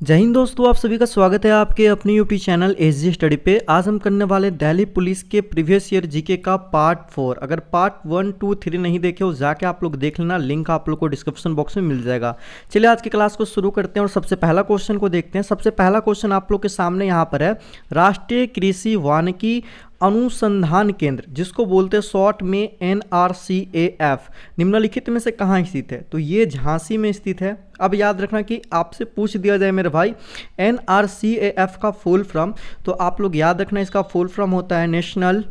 जय हिंद दोस्तों, आप सभी का स्वागत है आपके अपने यूट्यूब चैनल एसजी स्टडी पे। आज हम करने वाले दिल्ली पुलिस के प्रीवियस ईयर जीके का पार्ट 4। अगर पार्ट 1, 2, 3 नहीं देखे हो जाके आप लोग देख लेना, लिंक आप लोग को डिस्क्रिप्शन बॉक्स में मिल जाएगा। चलिए आज की क्लास को शुरू करते हैं और सबसे पहला क्वेश्चन को देखते हैं। सबसे पहला क्वेश्चन आप लोग के सामने यहाँ पर है, राष्ट्रीय कृषि वानिकी अनुसंधान केंद्र, जिसको बोलते हैं शॉर्ट में NRCAF, निम्नलिखित में से कहाँ स्थित है? तो ये झांसी में स्थित है। अब याद रखना कि आपसे पूछ दिया जाए मेरे भाई NRCAF का फुल फॉर्म, तो आप लोग याद रखना इसका फुल फॉर्म होता है नेशनल,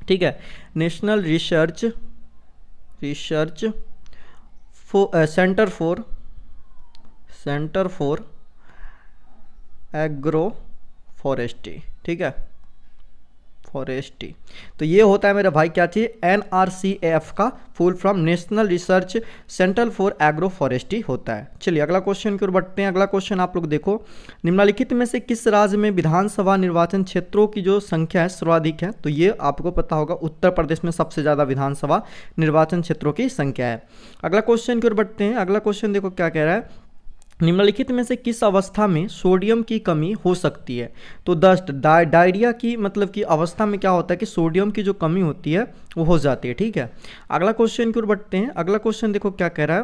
ठीक है, national research centre for agro forestry, ठीक है, फॉरेस्ट्री। तो ये होता है मेरे भाई क्या चाहिए, NRCAF का full form national research centre for agro forestry होता है। चलिए अगला क्वेश्चन की ओर बढ़ते हैं। अगला क्वेश्चन आप लोग देखो, निम्नलिखित में से किस राज्य में विधानसभा निर्वाचन क्षेत्रों की जो संख्या है सर्वाधिक है? तो ये आपको पता होगा, उत्तर प्रदेश में सबसे ज़्यादा विधानसभा निर्वाचन क्षेत्रों की संख्या है। अगला क्वेश्चन की ओर बढ़ते हैं। अगला क्वेश्चन देखो क्या कह रहा है, निम्नलिखित में से किस अवस्था में सोडियम की कमी हो सकती है? तो दस्त, डायरिया की मतलब की अवस्था में क्या होता है कि सोडियम की जो कमी होती है वो हो जाती है, ठीक है। अगला क्वेश्चन की ओर बढ़ते हैं। अगला क्वेश्चन देखो क्या कह रहा है,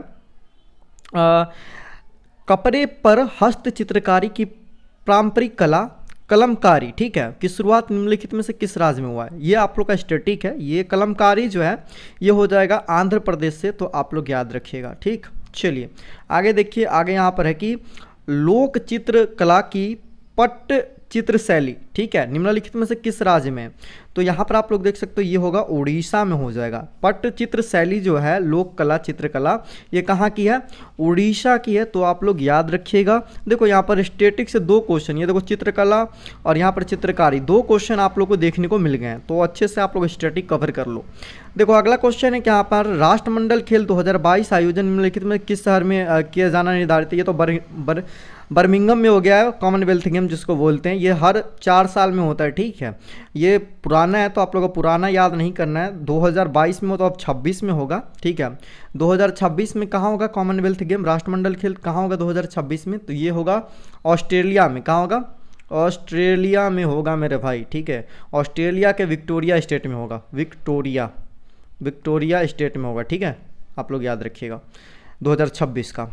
कपड़े पर हस्त चित्रकारी की पारंपरिक कला कलमकारी, ठीक है, की शुरुआत निम्नलिखित में से किस राज्य में हुआ है? ये आप लोग का स्टैटिक है, ये कलमकारी जो है ये हो जाएगा आंध्र प्रदेश से, तो आप लोग याद रखिएगा, ठीक। चलिए आगे देखिए, आगे यहाँ पर है कि लोक चित्र कला की पट चित्र शैली, ठीक है, निम्नलिखित में से किस राज्य में? तो यहाँ पर आप लोग देख सकते हो ये होगा उड़ीसा में हो जाएगा। पट चित्र शैली जो है लोक कला चित्रकला, ये कहाँ की है? उड़ीसा की है, तो आप लोग याद रखिएगा। देखो यहाँ पर स्टैटिक से दो क्वेश्चन, ये देखो चित्रकला और यहाँ पर चित्रकारी, दो क्वेश्चन आप लोग को देखने को मिल गए हैं, तो अच्छे से आप लोग स्टैटिक कवर कर लो। देखो अगला क्वेश्चन है कि यहाँ पर राष्ट्रमंडल खेल 2022 आयोजन निम्नलिखित में किस शहर में किया जाना निर्धारित है? ये तो बर्मिंघम में हो गया है, कॉमनवेल्थ गेम जिसको बोलते हैं। ये हर 4 साल में होता है, ठीक है। ये पुराना है तो आप लोगों को पुराना याद नहीं करना है, 2022 में हो तो अब 26 में होगा, ठीक है। 2026 में कहाँ होगा कॉमनवेल्थ गेम, राष्ट्रमंडल खेल कहाँ होगा 2026 में? तो ये होगा ऑस्ट्रेलिया में। कहाँ होगा? ऑस्ट्रेलिया में होगा मेरे भाई, ठीक है। ऑस्ट्रेलिया के विक्टोरिया स्टेट में होगा, विक्टोरिया स्टेट में होगा, ठीक है, आप लोग याद रखिएगा 2026 का।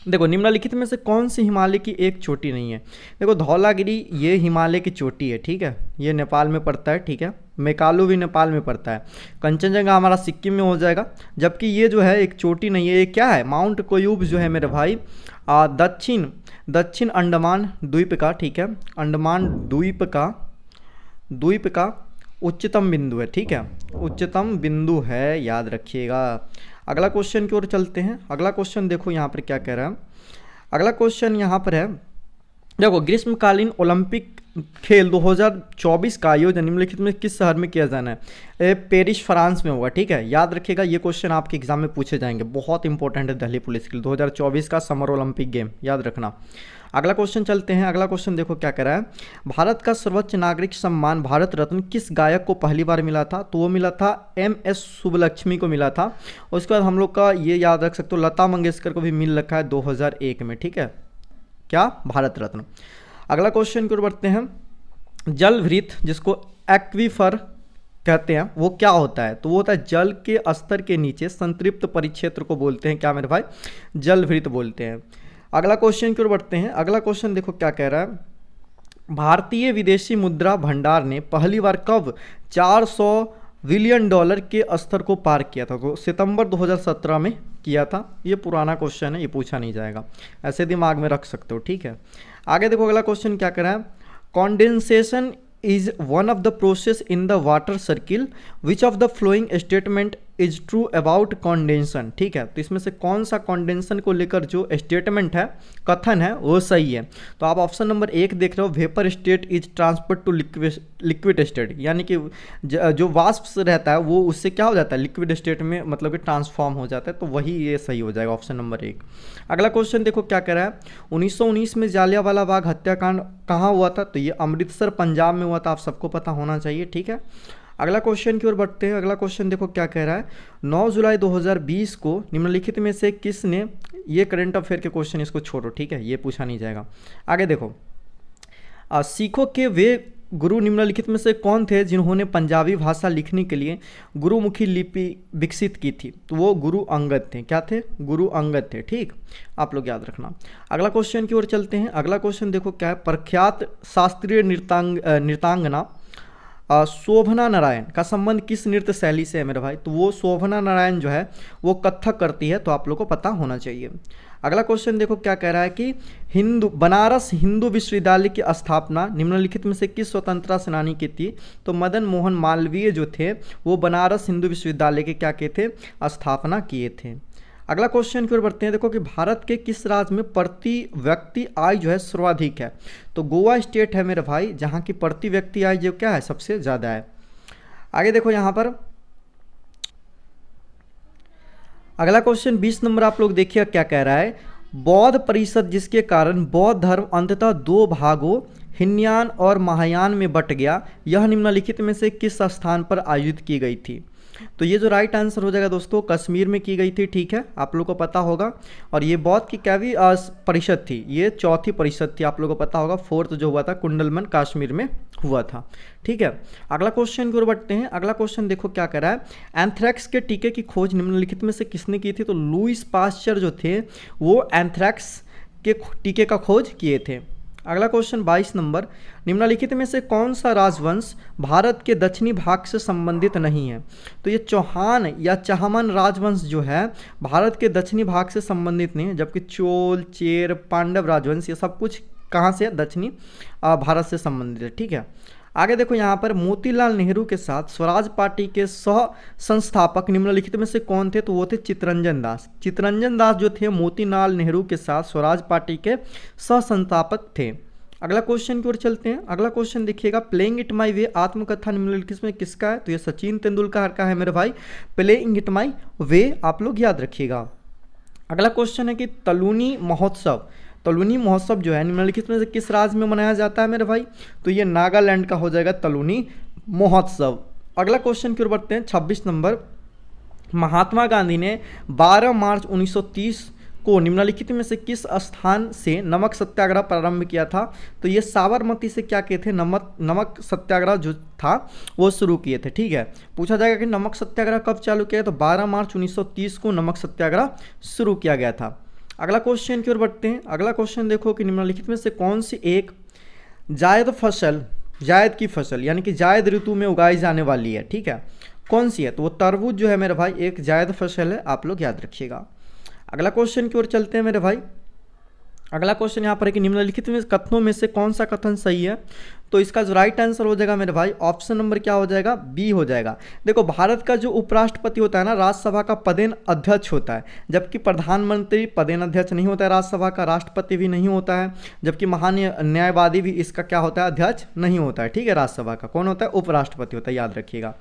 देखो निम्नलिखित में से कौन सी हिमालय की एक चोटी नहीं है? देखो धौलागिरी ये हिमालय की चोटी है, ठीक है, ये नेपाल में पड़ता है, ठीक है। मेकालू भी नेपाल में पड़ता है। कंचनजंगा हमारा सिक्किम में हो जाएगा, जबकि ये जो है एक चोटी नहीं है, ये क्या है? माउंट कोयूब जो है मेरे भाई दक्षिण अंडमान द्वीप का, ठीक है, अंडमान द्वीप का उच्चतम बिंदु है, ठीक है, उच्चतम बिंदु है, याद रखिएगा। अगला क्वेश्चन की ओर चलते हैं। अगला क्वेश्चन देखो यहाँ पर क्या कह रहा है। अगला क्वेश्चन यहाँ पर है, देखो ग्रीष्मकालीन ओलंपिक खेल 2024 का आयोजन निम्नलिखित में किस शहर में किया जाना है? पेरिस फ्रांस में होगा, ठीक है, याद रखिएगा। ये क्वेश्चन आपके एग्जाम में पूछे जाएंगे, बहुत इंपॉर्टेंट है दिल्ली पुलिस के लिए, 2024 का समर ओलंपिक गेम, याद रखना। अगला क्वेश्चन चलते हैं। अगला क्वेश्चन देखो क्या कह रहा है, भारत का सर्वोच्च नागरिक सम्मान भारत रत्न किस गायक को पहली बार मिला था? तो वो मिला था MS सुब्बलक्ष्मी को मिला था। और उसके बाद हम लोग का ये याद रख सकते हो, लता मंगेशकर को भी मिल रखा है 2001 में, ठीक है, क्या? भारत रत्न। अगला क्वेश्चन की ओर बढ़ते हैं। जलभृत जिसको एक्वीफर कहते हैं वो क्या होता है? तो वो होता है जल के स्तर के नीचे संतृप्त परिक्षेत्र को बोलते हैं, क्या मेरे भाई? जलभृत बोलते हैं। अगला क्वेश्चन की ओर बढ़ते हैं। अगला क्वेश्चन देखो क्या कह रहा है, भारतीय विदेशी मुद्रा भंडार ने पहली बार कब 400 बिलियन डॉलर के स्तर को पार किया था? तो सितंबर 2017 में किया था। ये पुराना क्वेश्चन है, ये पूछा नहीं जाएगा, ऐसे दिमाग में रख सकते हो, ठीक है। आगे देखो अगला क्वेश्चन क्या कर रहा है, condensation is one of the process in the water circle which of the flowing statement is true about condensation, ठीक है। तो इसमें से कौन सा कॉन्डेंसन को लेकर जो स्टेटमेंट है, कथन है, वो सही है? तो आप ऑप्शन नंबर 1 देख रहे हो, vapour state is transfer to liquid state, यानी कि जो वाष्प रहता है वो उससे क्या हो जाता है, लिक्विड स्टेट में मतलब कि ट्रांसफॉर्म हो जाता है, तो वही ये सही हो जाएगा, ऑप्शन नंबर 1। अगला क्वेश्चन देखो क्या कह रहा है, 1919 में जालियांवाला बाग हत्याकांड कहाँ हुआ था? तो ये अमृतसर पंजाब में हुआ था, आप सबको पता होना चाहिए, ठीक है। अगला क्वेश्चन की ओर बढ़ते हैं। अगला क्वेश्चन देखो क्या कह रहा है, 9 जुलाई 2020 को निम्नलिखित में से किसने, ये करंट अफेयर के क्वेश्चन, इसको छोड़ो, ठीक है, ये पूछा नहीं जाएगा। आगे देखो, सिखों के वे गुरु निम्नलिखित में से कौन थे जिन्होंने पंजाबी भाषा लिखने के लिए गुरुमुखी लिपि विकसित की थी? तो वो गुरु अंगद थे। क्या थे? गुरु अंगद थे। ठीक, आप लोग याद रखना। अगला क्वेश्चन की ओर चलते हैं। अगला क्वेश्चन देखो क्या है, प्रख्यात शास्त्रीय नृत्यांगना शोभना नारायण का संबंध किस नृत्य शैली से है मेरे भाई? तो वो शोभना नारायण जो है वो कथक करती है, तो आप लोग को पता होना चाहिए। अगला क्वेश्चन देखो क्या कह रहा है कि बनारस हिंदू विश्वविद्यालय की स्थापना निम्नलिखित में से किस स्वतंत्रता सेनानी की थी? तो मदन मोहन मालवीय जो थे वो बनारस हिंदू विश्वविद्यालय के क्या किए थे? स्थापना किए थे। अगला क्वेश्चन की ओर बढ़ते हैं। देखो कि भारत के किस राज्य में प्रति व्यक्ति आय जो है सर्वाधिक है? तो गोवा स्टेट है मेरे भाई, जहाँ की प्रति व्यक्ति आय जो क्या है सबसे ज़्यादा है। आगे देखो यहाँ पर अगला क्वेश्चन 20 नंबर, आप लोग देखिए क्या कह रहा है, बौद्ध परिषद जिसके कारण बौद्ध धर्म अंततः दो भागों हिनयान और महायान में बट गया, यह निम्नलिखित में से किस स्थान पर आयोजित की गई थी? तो ये जो राइट आंसर हो जाएगा दोस्तों, कश्मीर में की गई थी। ठीक है, आप लोगों को पता होगा। और ये बौद्ध की क्या भी परिषद थी, ये चौथी परिषद थी, आप लोगों को पता होगा। फोर्थ जो हुआ था कुंडलमन कश्मीर में हुआ था। ठीक है, अगला क्वेश्चन की ओर बढ़ते हैं। अगला क्वेश्चन देखो क्या कर रहा है, एंथ्रैक्स के टीके की खोज निम्नलिखित में से किसने की थी? तो लुईस पास्चर जो थे वो एंथ्रैक्स के टीके का खोज किए थे। अगला क्वेश्चन 22 नंबर, निम्नलिखित में से कौन सा राजवंश भारत के दक्षिणी भाग से संबंधित नहीं है? तो ये चौहान या चहमन राजवंश जो है भारत के दक्षिणी भाग से संबंधित नहीं है, जबकि चोल, चेर, पांडव राजवंश ये सब कुछ कहाँ से है? दक्षिणी भारत से संबंधित है। ठीक है, आगे देखो यहाँ पर मोतीलाल नेहरू के साथ स्वराज पार्टी के सह संस्थापक निम्नलिखित में से कौन थे? तो वो थे चित्तरंजन दास। चित्तरंजन दास जो थे मोतीलाल नेहरू के साथ स्वराज पार्टी के सह संस्थापक थे। अगला क्वेश्चन की ओर चलते हैं। अगला क्वेश्चन देखिएगा, प्लेइंग इट माई वे आत्मकथा निम्नलिखित में किसका है? तो ये सचिन तेंदुलकर का है मेरे भाई, प्लेइंग इट माई वे, आप लोग याद रखिएगा। अगला क्वेश्चन है कि तलूनी महोत्सव, तलूनी महोत्सव जो है निम्नलिखित में से किस राज्य में मनाया जाता है मेरे भाई? तो ये नागालैंड का हो जाएगा तलूनी महोत्सव। अगला क्वेश्चन की ओर बढ़ते हैं। 26 नंबर, महात्मा गांधी ने 12 मार्च 1930 को निम्नलिखित में से किस स्थान से नमक सत्याग्रह प्रारंभ किया था? तो ये साबरमती से क्या किए थे? नमक सत्याग्रह जो था वो शुरू किए थे। ठीक है, पूछा जाएगा कि नमक सत्याग्रह कब चालू किया? तो 12 मार्च 1930 को नमक सत्याग्रह शुरू किया गया था। अगला क्वेश्चन की ओर बढ़ते हैं। अगला क्वेश्चन देखो कि निम्नलिखित में से कौन सी एक जायद फसल, जायद की फसल यानी कि जायद ऋतु में उगाई जाने वाली है? ठीक है, कौन सी है? तो वो तरबूज जो है मेरे भाई एक जायद फसल है, आप लोग याद रखिएगा। अगला क्वेश्चन की ओर चलते हैं मेरे भाई। अगला क्वेश्चन यहाँ पर है कि निम्नलिखित में कथनों में से कौन सा कथन सही है? तो इसका जो राइट आंसर हो जाएगा मेरे भाई ऑप्शन नंबर क्या हो जाएगा? बी हो जाएगा। देखो, भारत का जो उपराष्ट्रपति होता है ना, राज्यसभा का पदेन अध्यक्ष होता है, जबकि प्रधानमंत्री पदेन अध्यक्ष नहीं होता है राज्यसभा का, राष्ट्रपति भी नहीं होता है, जबकि महान न्यायवादी भी इसका क्या होता है? अध्यक्ष नहीं होता है। ठीक है, राज्यसभा का कौन होता है? उपराष्ट्रपति होता है, याद रखिएगा।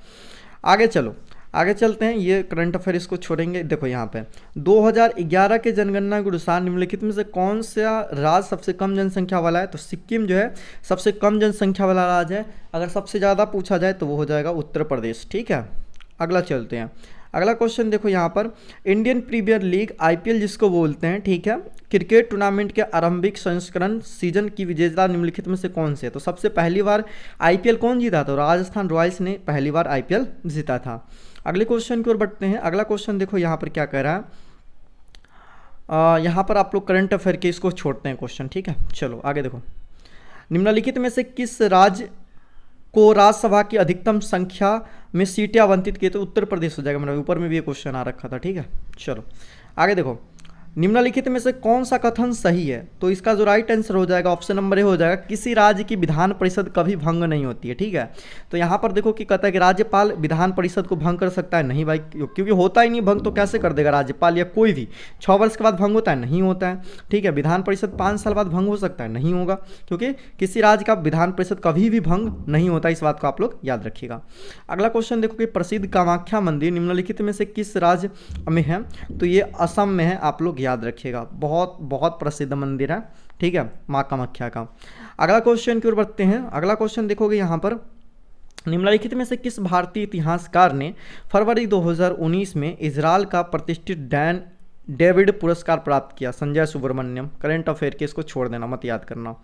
आगे चलो, आगे चलते हैं। ये करंट अफेयर इसको छोड़ेंगे। देखो यहाँ पे 2011 के जनगणना के अनुसार निम्नलिखित में से कौन सा राज्य सबसे कम जनसंख्या वाला है? तो सिक्किम जो है सबसे कम जनसंख्या वाला राज्य है। अगर सबसे ज़्यादा पूछा जाए तो वो हो जाएगा उत्तर प्रदेश। ठीक है, अगला चलते हैं। अगला क्वेश्चन देखो यहाँ पर, इंडियन प्रीमियर लीग IPL जिसको बोलते हैं, ठीक है, क्रिकेट टूर्नामेंट के आरंभिक संस्करण सीजन की विजेता निम्नलिखित में से कौन से? तो सबसे पहली बार IPL कौन जीता? तो राजस्थान रॉयल्स ने पहली बार IPL जीता था। अगले क्वेश्चन की ओर बढ़ते हैं। अगला क्वेश्चन देखो यहाँ पर क्या कह रहा है, यहाँ पर आप लोग करंट अफेयर के इसको छोड़ते हैं क्वेश्चन। ठीक है, चलो आगे देखो, निम्नलिखित में से किस राज्य को राज्यसभा की अधिकतम संख्या में सीटें आवंटित किए? तो उत्तर प्रदेश हो जाएगा। मेरा ऊपर में भी ये क्वेश्चन आ रखा था। ठीक है, चलो आगे देखो, निम्नलिखित में से कौन सा कथन सही है? तो इसका जो राइट आंसर हो जाएगा ऑप्शन नंबर ए हो जाएगा, किसी राज्य की विधान परिषद कभी भंग नहीं होती है। ठीक है, तो यहाँ पर देखो कि कहता है कि राज्यपाल विधान परिषद को भंग कर सकता है? नहीं भाई, क्योंकि होता ही नहीं भंग, तो कैसे कर देगा राज्यपाल या कोई भी? 6 वर्ष के बाद भंग होता है? नहीं होता है। ठीक है, विधान परिषद 5 साल बाद भंग हो सकता है? नहीं होगा, क्योंकि किसी राज्य का विधान परिषद कभी भी भंग नहीं होता। इस बात को आप लोग याद रखिएगा। अगला क्वेश्चन देखो कि प्रसिद्ध कामाख्या मंदिर निम्नलिखित में से किस राज्य में है? तो ये असम में है, आप लोग याद रखिएगा। बहुत बहुत प्रसिद्ध मंदिर है। ठीक है, माँ कामाख्या का। अगला क्वेश्चन की ओर बढ़ते हैं। अगला क्वेश्चन देखोगे यहाँ पर निम्नलिखित में से किस भारतीय इतिहासकार ने फरवरी 2019 में इजरायल का प्रतिष्ठित डैन डेविड पुरस्कार प्राप्त किया? संजय सुब्रमण्यम। करंट अफेयर के, इसको छोड़ देना, मत याद करना,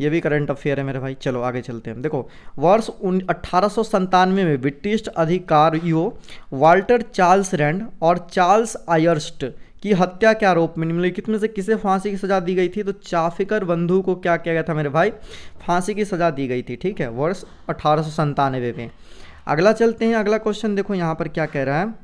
ये भी करंट अफेयर है मेरे भाई। चलो आगे चलते हैं। देखो, वर्ष 1897 में ब्रिटिश अधिकारियों वाल्टर चार्ल्स रैंड और चार्ल्स आयर्स्ट की हत्या के आरोप में निम्नलिखित में से किसे फांसी की सजा दी गई थी? तो चाफिकर बंधु को क्या किया गया था मेरे भाई? फांसी की सजा दी गई थी, ठीक है, वर्ष 1897 में। अगला चलते हैं, अगला क्वेश्चन देखो यहाँ पर क्या कह रहा है।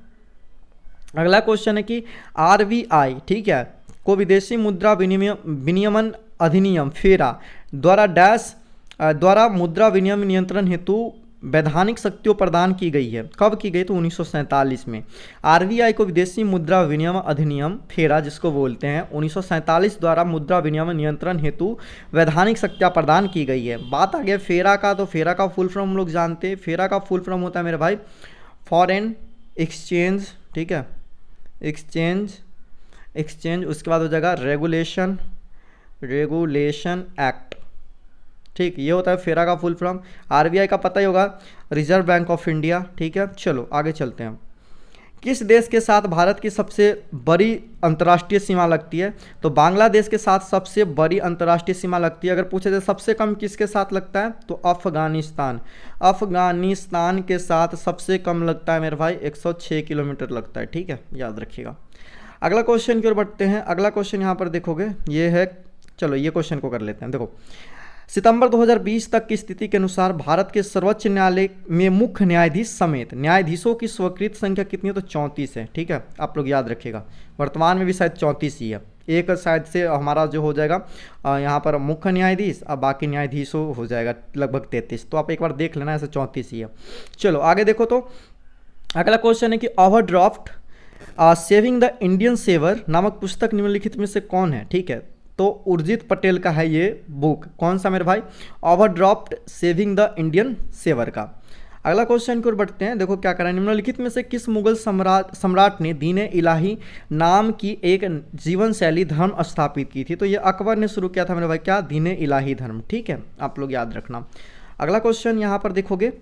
अगला क्वेश्चन है कि RBI, ठीक है, को विदेशी मुद्रा विनियमन अधिनियम फेरा द्वारा मुद्रा विनिमय नियंत्रण हेतु वैधानिक शक्तियों प्रदान की गई है। कब की गई? तो 1947 में। RBI को विदेशी मुद्रा विनिमय अधिनियम फेरा, जिसको बोलते हैं, 1947 द्वारा मुद्रा विनिमय नियंत्रण हेतु वैधानिक शक्तियाँ प्रदान की गई है। बात आ गया फेरा का, तो फेरा का फुल फॉर्म हम लोग जानते हैं। फेरा का फुल फॉर्म होता है मेरे भाई फॉरेन एक्सचेंज, ठीक है, एक्सचेंज, उसके बाद हो जाएगा रेगुलेशन एक्ट, ठीक, ये होता है फेरा का फुल फॉर्म। RBI का पता ही होगा, रिजर्व बैंक ऑफ इंडिया, ठीक है। चलो आगे चलते हैं। किस देश के साथ भारत की सबसे बड़ी अंतर्राष्ट्रीय सीमा लगती है? तो बांग्लादेश के साथ सबसे बड़ी अंतर्राष्ट्रीय सीमा लगती है। अगर पूछे जाए सबसे कम किसके साथ लगता है, तो अफगानिस्तान के साथ सबसे कम लगता है मेरे भाई, 106 किलोमीटर लगता है, ठीक है, याद रखिएगा। अगला क्वेश्चन की ओर बढ़ते हैं। अगला क्वेश्चन यहाँ पर देखोगे, ये है, चलो ये क्वेश्चन को कर लेते हैं। देखो, सितंबर 2020 तक की स्थिति के अनुसार भारत के सर्वोच्च न्यायालय में मुख्य न्यायाधीश समेत न्यायाधीशों की स्वीकृत संख्या कितनी है? तो 34 है, ठीक है, आप लोग याद रखिएगा। वर्तमान में भी शायद 34 ही है, एक शायद से हमारा जो हो जाएगा यहाँ पर मुख्य न्यायाधीश, अब बाकी न्यायाधीशों हो जाएगा लगभग 33, तो आप एक बार देख लेना, ऐसे 34 ही है। चलो आगे देखो, तो अगला क्वेश्चन है कि overdraft saving the Indian saver नामक पुस्तक निम्नलिखित में से कौन है? ठीक है, तो उर्जित पटेल का है ये बुक। कौन सा मेरे भाई? Overdraft saving the Indian saver का। अगला क्वेश्चन की ओर बढ़ते हैं। देखो क्या करा है, निम्नलिखित में से किस मुगल सम्राट ने दीन इलाही नाम की एक जीवन शैली धर्म स्थापित की थी? तो ये अकबर ने शुरू किया था मेरे भाई, क्या? दीन इलाही धर्म, ठीक है, आप लोग याद रखना। अगला क्वेश्चन यहाँ पर देखोगे,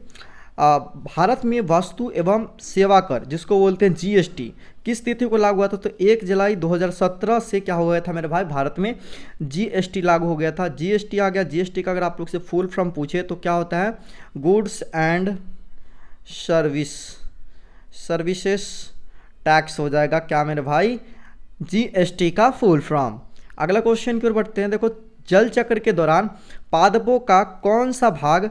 भारत में वस्तु एवं सेवा कर, जिसको बोलते हैं GST, किस तिथि को लागू हुआ था? तो 1 जुलाई 2017 से क्या हो गया था मेरे भाई, भारत में GST लागू हो गया था। GST आ गया। GST का अगर आप लोग से फुल फॉर्म पूछे तो क्या होता है? गुड्स एंड सर्विसेज टैक्स हो जाएगा, क्या मेरे भाई? GST का फुल फॉर्म। अगला क्वेश्चन की ओर बढ़ते हैं। देखो, जल चक्र के दौरान पादपों का कौन सा भाग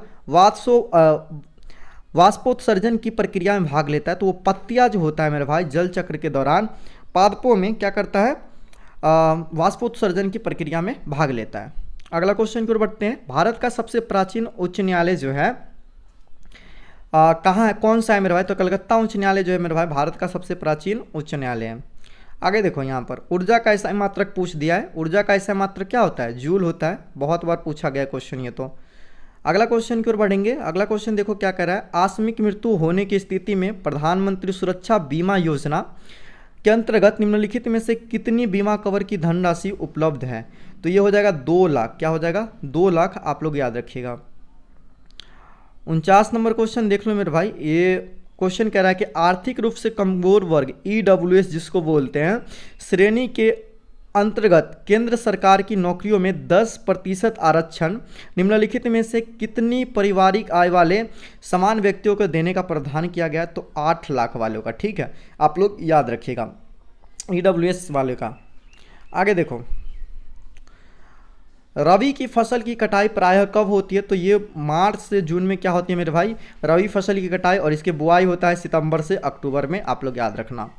वाष्पोत्सर्जन की प्रक्रिया में भाग लेता है? तो वो पत्तियां जो होता है मेरे भाई, जल चक्र के दौरान पादपों में क्या करता है? वाष्पोत्सर्जन की प्रक्रिया में भाग लेता है। अगला क्वेश्चन की ओर बढ़ते हैं। भारत का सबसे प्राचीन उच्च न्यायालय जो है कहाँ है, कौन सा है मेरे भाई? तो कलकत्ता उच्च न्यायालय जो है मेरे भाई, भारत का सबसे प्राचीन उच्च न्यायालय है। आगे देखो, यहाँ पर ऊर्जा का ऐसा मात्रक पूछ दिया है। ऊर्जा का ऐसा मात्रक क्या होता है? जूल होता है। बहुत बार पूछा गया क्वेश्चन ये तो। अगला क्वेश्चन की ओर बढ़ेंगे। अगला क्वेश्चन देखो क्या कह रहा है, आकस्मिक मृत्यु होने की स्थिति में प्रधानमंत्री सुरक्षा बीमा योजना के अंतर्गत निम्नलिखित में से कितनी बीमा कवर की धनराशि उपलब्ध है? तो ये हो जाएगा 2 लाख। क्या हो जाएगा? 2 लाख, आप लोग याद रखिएगा। 49 नंबर क्वेश्चन देख लो मेरे भाई। ये क्वेश्चन कह रहा है कि आर्थिक रूप से कमजोर वर्ग EWS जिसको बोलते हैं, श्रेणी के अंतर्गत केंद्र सरकार की नौकरियों में 10% आरक्षण निम्नलिखित में से कितनी पारिवारिक आय वाले समान व्यक्तियों को देने का प्रावधान किया गया? तो 8 लाख वालों का, ठीक है, आप लोग याद रखिएगा, EWS वाले का। आगे देखो, रबी की फसल की कटाई प्रायः कब होती है? तो ये मार्च से जून में क्या होती है मेरे भाई? रबी फसल की कटाई, और इसके बुआई होता है सितंबर से अक्टूबर में, आप लोग याद रखना।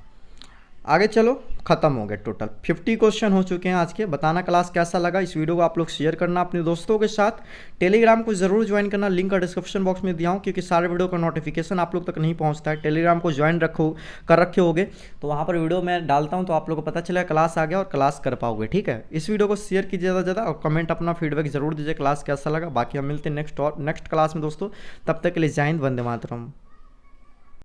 आगे चलो, खत्म हो गए। टोटल 50 क्वेश्चन हो चुके हैं आज के। बताना क्लास कैसा लगा। इस वीडियो को आप लोग शेयर करना अपने दोस्तों के साथ। टेलीग्राम को जरूर ज्वाइन करना, लिंक का डिस्क्रिप्शन बॉक्स में दिया हूँ, क्योंकि सारे वीडियो का नोटिफिकेशन आप लोग तक नहीं पहुँचता है। टेलीग्राम को ज्वाइन कर रखे होगे तो वहाँ पर वीडियो मैं डालता हूँ, तो आप लोग को पता चलेगा क्लास आ गया और क्लास कर पाओगे, ठीक है। इस वीडियो को शेयर कीजिए ज़्यादा से ज़्यादा, और कमेंट अपना फीडबैक जरूर दीजिए क्लास कैसा लगा। बाकी हम मिलते हैं नेक्स्ट क्लास में दोस्तों। तब तक के लिए जय हिंद, वंदे मातरम।